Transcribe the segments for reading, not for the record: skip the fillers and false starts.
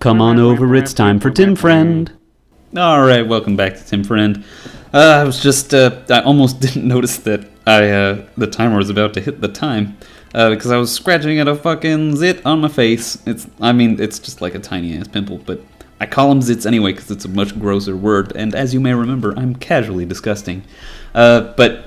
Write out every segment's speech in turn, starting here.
Come on over, it's time for Tim Friend. Alright, welcome back to Tim Friend. I almost didn't notice that the timer was about to hit the time, because I was scratching at a fucking zit on my face. It's just like a tiny ass pimple, but I call them zits anyway because it's a much grosser word, and as you may remember, I'm casually disgusting. But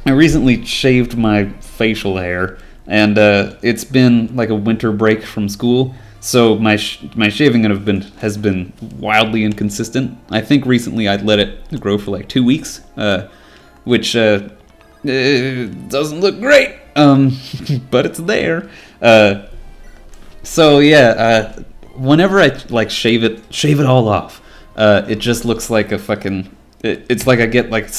I recently shaved my facial hair, and it's been like a winter break from school, so my shaving has been wildly inconsistent. I think recently I'd let it grow for like 2 weeks, which it doesn't look great, but it's there. Whenever I like shave it all off, it just looks like a fucking. It's like I get like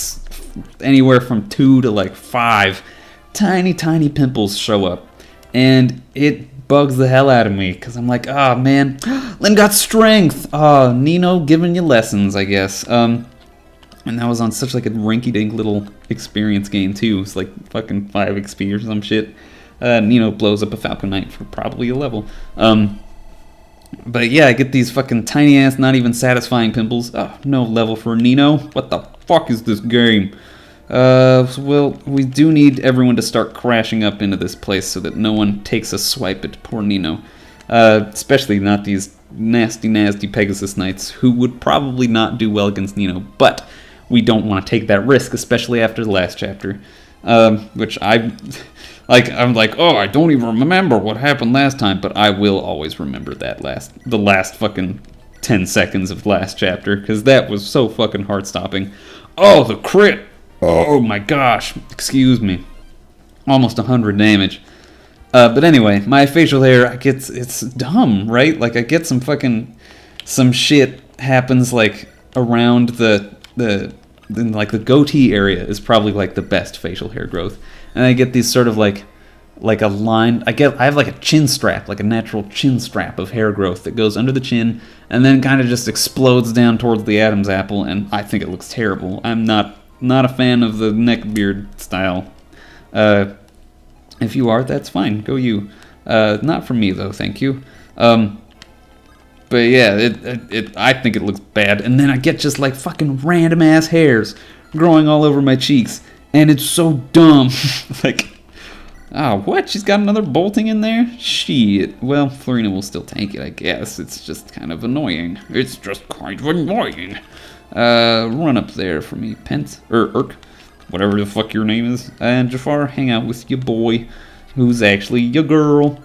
anywhere from 2 to like 5 tiny pimples show up, and it bugs the hell out of me because I'm like, oh man, Lynn got strength. Oh, Nino giving you lessons, I guess. And that was on such like a rinky-dink little experience gain too. It's like fucking 5 XP or some shit. Nino blows up a Falcon Knight for probably a level. But yeah, I get these fucking tiny ass, not even satisfying pimples. Oh, no level for Nino. What the fuck is this game? Well, we do need everyone to start crashing up into this place so that no one takes a swipe at poor Nino. Especially not these nasty Pegasus Knights, who would probably not do well against Nino, but we don't want to take that risk, especially after the last chapter. Which I'm like, oh, I don't even remember what happened last time, but I will always remember the last fucking 10 seconds of last chapter, because that was so fucking heart-stopping. Oh, the crit! Oh my gosh, excuse me. Almost 100 damage. But anyway, my facial hair, it's dumb, right? Like, I get some shit happens, like, around the goatee area is probably, like, the best facial hair growth. And I get these sort of, like a line, I have, like, a chin strap, like a natural chin strap of hair growth that goes under the chin, and then kind of just explodes down towards the Adam's apple, and I think it looks terrible. I'm not a fan of the neck beard style. If you are, that's fine. Go you. Not for me though, thank you. But yeah, I think it looks bad. And then I get just like fucking random ass hairs growing all over my cheeks, and it's so dumb. Like, what? She's got another bolting in there? Shit. Well, Florina will still tank it, I guess. It's just kind of annoying. Run up there for me, Pence, or Urk, whatever the fuck your name is, and Jafar, hang out with your boy, who's actually your girl.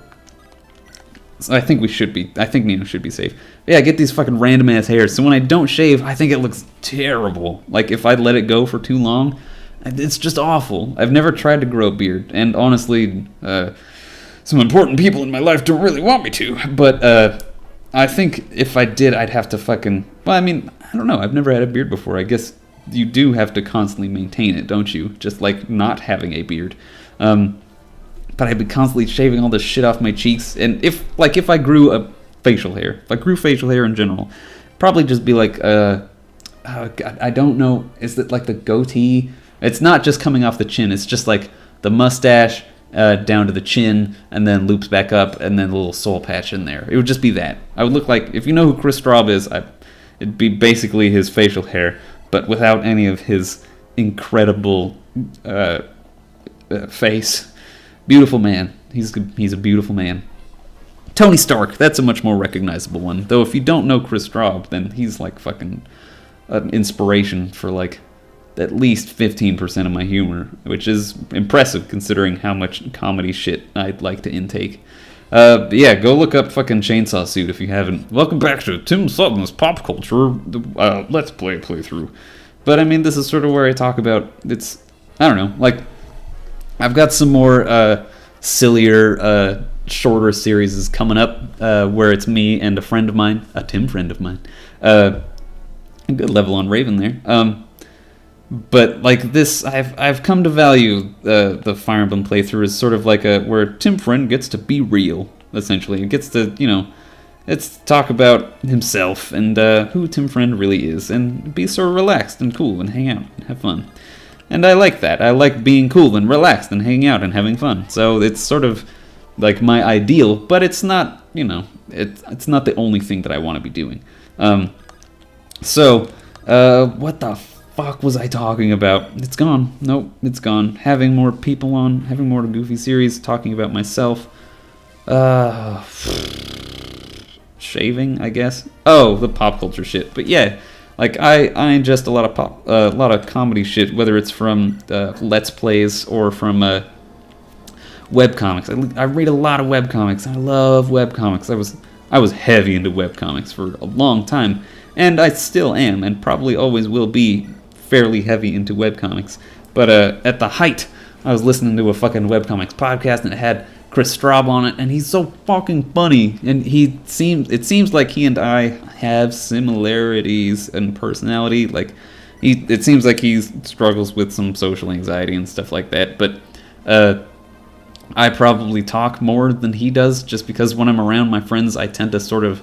So I think Nino should be safe. But yeah, I get these fucking random ass hairs, so when I don't shave, I think it looks terrible. Like, if I let it go for too long, it's just awful. I've never tried to grow a beard, and honestly, some important people in my life don't really want me to, but, I think if I did, I'd have to fucking... Well, I mean, I don't know. I've never had a beard before. I guess you do have to constantly maintain it, don't you? Just like not having a beard. But I'd be constantly shaving all this shit off my cheeks. And if I grew a facial hair, if I grew facial hair in general, probably just be like, God, I don't know. Is it like the goatee? It's not just coming off the chin. It's just like the mustache... down to the chin, and then loops back up, and then a little soul patch in there. It would just be that. I would look like, if you know who Chris Straub is, it'd be basically his facial hair, but without any of his incredible face. Beautiful man. He's a beautiful man. Tony Stark, that's a much more recognizable one. Though if you don't know Chris Straub, then he's like fucking an inspiration for like at least 15% of my humor, which is impressive considering how much comedy shit I'd like to intake. But yeah, go look up fucking Chainsaw Suit if you haven't. Welcome back to Tim Sutton's Pop Culture Let's Play playthrough. But I mean, this is sort of where I talk about, I don't know, like, I've got some more sillier, shorter series coming up, where it's me and a friend of mine, a Tim friend of mine. A good level on Raven there. But like this, I've come to value the Fire Emblem playthrough as sort of like where Tim Friend gets to be real, essentially. It gets to, it's talk about himself and who Tim Friend really is, and be sort of relaxed and cool and hang out and have fun. And I like that. I like being cool and relaxed and hanging out and having fun. So it's sort of like my ideal, but it's not, it's not the only thing that I want to be doing. What the fuck was I talking about? It's gone. Nope, it's gone. Having more people on, having more Goofy series, talking about myself. Shaving, I guess. Oh, the pop culture shit. But yeah, like I ingest a lot of comedy shit, whether it's from Let's Plays or from webcomics. I read a lot of webcomics. I love webcomics. I was heavy into webcomics for a long time, and I still am, and probably always will be fairly heavy into webcomics. But at the height, I was listening to a fucking webcomics podcast, and it had Chris Straub on it, and he's so fucking funny. And it seems like he and I have similarities in personality. Like, it seems like he struggles with some social anxiety and stuff like that. But I probably talk more than he does, just because when I'm around my friends, I tend to sort of,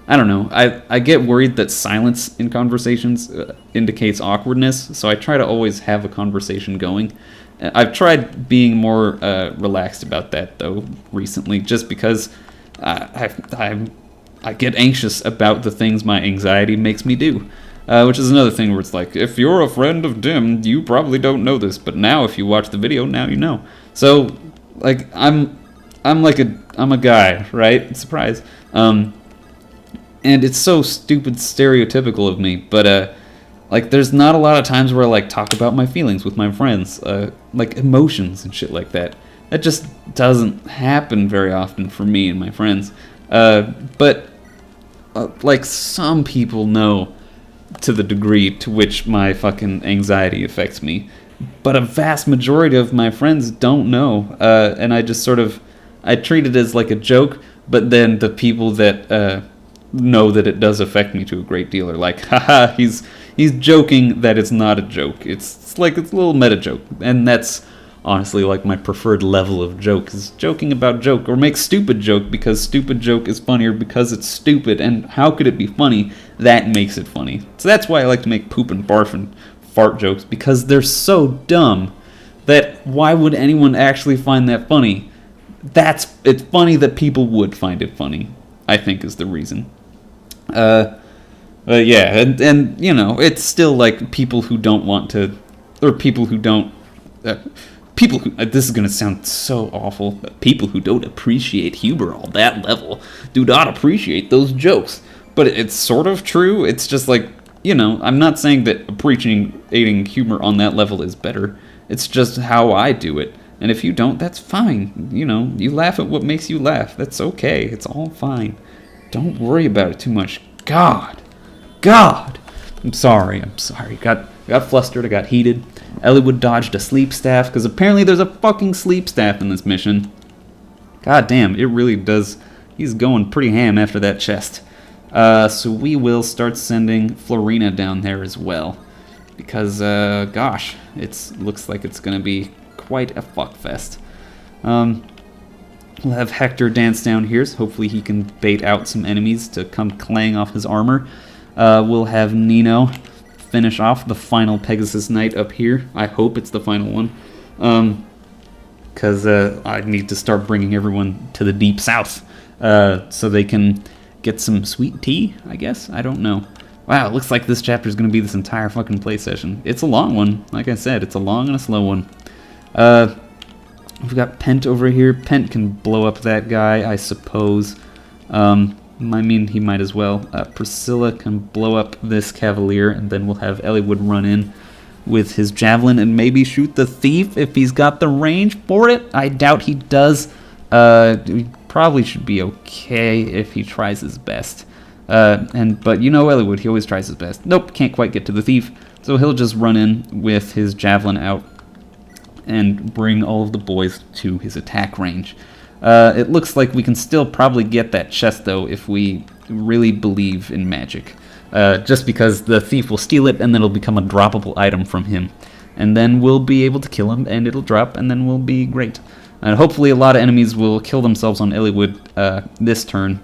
I don't know, I get worried that silence in conversations indicates awkwardness, so I try to always have a conversation going. I've tried being more relaxed about that, though, recently, just because I get anxious about the things my anxiety makes me do. Which is another thing where it's like, if you're a friend of Dim, you probably don't know this, but now if you watch the video, now you know. So, like, I'm a guy, right? Surprise. And it's so stupid stereotypical of me, but like, there's not a lot of times where I like talk about my feelings with my friends, like emotions and shit like that. That just doesn't happen very often for me and my friends. But like, some people know to the degree to which my fucking anxiety affects me, but a vast majority of my friends don't know, and I just sort of, I treat it as like a joke, but then the people that know that it does affect me to a great deal are like, haha, he's joking that it's not a joke. It's like, it's a little meta joke, and that's honestly like my preferred level of joke, is joking about joke, or make stupid joke, because stupid joke is funnier because it's stupid, and how could it be funny? That makes it funny. So that's why I like to make poop and barf and fart jokes, because they're so dumb that why would anyone actually find that funny? It's funny that people would find it funny, I think, is the reason. Yeah, and you know, it's still like people who don't want to, or people who don't, people who, this is gonna sound so awful, but people who don't appreciate humor on that level do not appreciate those jokes. But it's sort of true. It's just like, you know, I'm not saying that appreciating humor on that level is better. It's just how I do it. And if you don't, that's fine. You know, you laugh at what makes you laugh. That's okay. It's all fine. Don't worry about it too much. God. I'm sorry. Got flustered. I got heated. Elliewood dodged a sleep staff, because apparently there's a fucking sleep staff in this mission. God damn, it really does. He's going pretty ham after that chest. So we will start sending Florina down there as well, because, gosh, it looks like it's going to be quite a fuckfest. We'll have Hector dance down here, so hopefully he can bait out some enemies to come clang off his armor. We'll have Nino finish off the final Pegasus Knight up here. I hope it's the final one, because I need to start bringing everyone to the Deep South, so they can get some sweet tea, I guess? I don't know. Wow, it looks like this chapter is going to be this entire fucking play session. It's a long one. Like I said, it's a long and a slow one. We've got Pent over here. Pent can blow up that guy, I suppose. I mean, he might as well. Priscilla can blow up this Cavalier, and then we'll have Elliewood run in with his javelin and maybe shoot the thief if he's got the range for it. I doubt he does. He probably should be okay if he tries his best. But you know Elliewood, he always tries his best. Nope, can't quite get to the thief. So he'll just run in with his javelin out and bring all of the boys to his attack range. It looks like we can still probably get that chest, though, if we really believe in magic. Just because the thief will steal it, and then it'll become a droppable item from him. And then we'll be able to kill him, and it'll drop, and then we'll be great. And hopefully a lot of enemies will kill themselves on Elliewood this turn,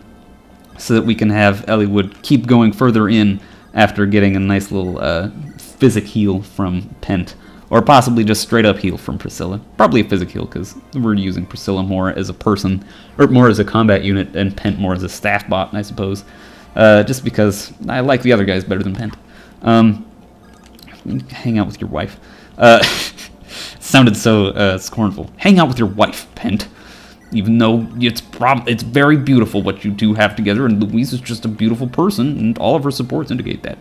so that we can have Elliewood keep going further in after getting a nice little physic heal from Pent. Or possibly just straight up heal from Priscilla. Probably a physic heal, because we're using Priscilla more as a person, or more as a combat unit, and Pent more as a staff bot, I suppose. Just because I like the other guys better than Pent. Hang out with your wife. Sounded so scornful. Hang out with your wife, Pent. Even though it's very beautiful what you two have together, and Louise is just a beautiful person, and all of her supports indicate that.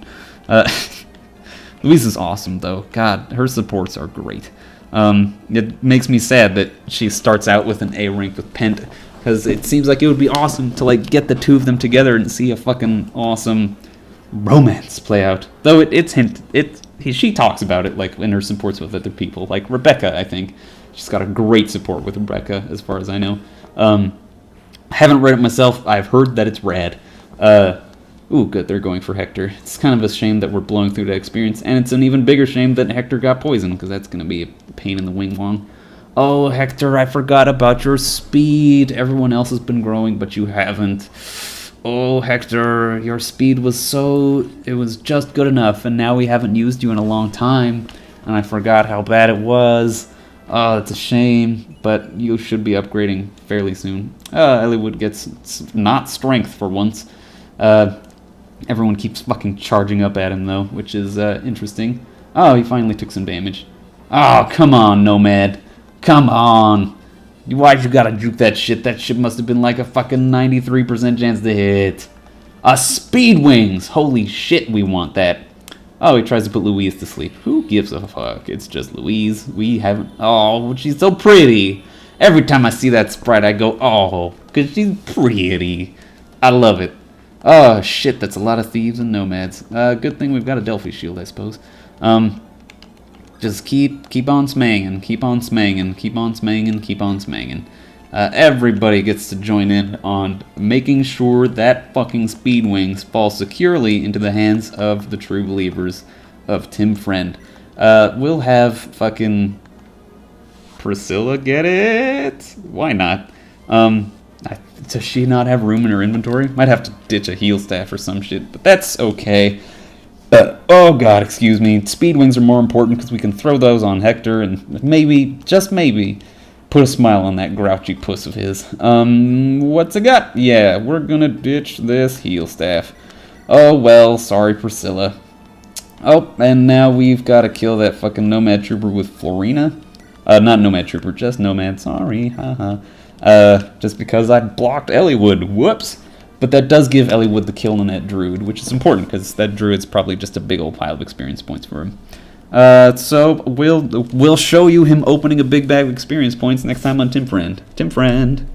Louise is awesome, though. God, her supports are great. It makes me sad that she starts out with an A rank with Pent, because it seems like it would be awesome to like get the two of them together and see a fucking awesome romance play out. Though she talks about it like in her supports with other people, like Rebecca. I think she's got a great support with Rebecca, as far as I know. I haven't read it myself. I've heard that it's rad. Ooh, good, they're going for Hector. It's kind of a shame that we're blowing through that experience, and it's an even bigger shame that Hector got poisoned, because that's going to be a pain in the wing-wong. Oh, Hector, I forgot about your speed. Everyone else has been growing, but you haven't. Oh, Hector, your speed it was just good enough, and now we haven't used you in a long time, and I forgot how bad it was. Oh, it's a shame, but you should be upgrading fairly soon. Elliewood gets not strength for once. Everyone keeps fucking charging up at him, though, which is interesting. Oh, he finally took some damage. Oh, come on, Nomad. Come on. Why'd you gotta juke that shit? That shit must have been like a fucking 93% chance to hit. Speed wings! Holy shit, we want that. Oh, he tries to put Louise to sleep. Who gives a fuck? It's just Louise. We haven't... Oh, she's so pretty. Every time I see that sprite, I go, oh, because she's pretty. I love it. Oh, shit, that's a lot of thieves and nomads. Good thing we've got a Delphi shield, I suppose. Just keep on smanging, keep on smanging, keep on smanging, keep on smanging. Everybody gets to join in on making sure that fucking speed wings fall securely into the hands of the true believers of Tim Friend. We'll have fucking Priscilla get it? Why not? Does she not have room in her inventory? Might have to ditch a heal staff or some shit, but that's okay. Oh god, excuse me. Speed wings are more important because we can throw those on Hector and maybe, just maybe, put a smile on that grouchy puss of his. What's it got? Yeah, we're gonna ditch this heal staff. Oh well, sorry Priscilla. Oh, and now we've got to kill that fucking Nomad Trooper with Florina. Not Nomad Trooper, just Nomad, sorry, haha. Just because I blocked Elliewood, whoops. But that does give Elliewood the kill on that Druid, which is important, because that Druid's probably just a big old pile of experience points for him. So we'll show you him opening a big bag of experience points next time on Tim Friend. Tim Friend.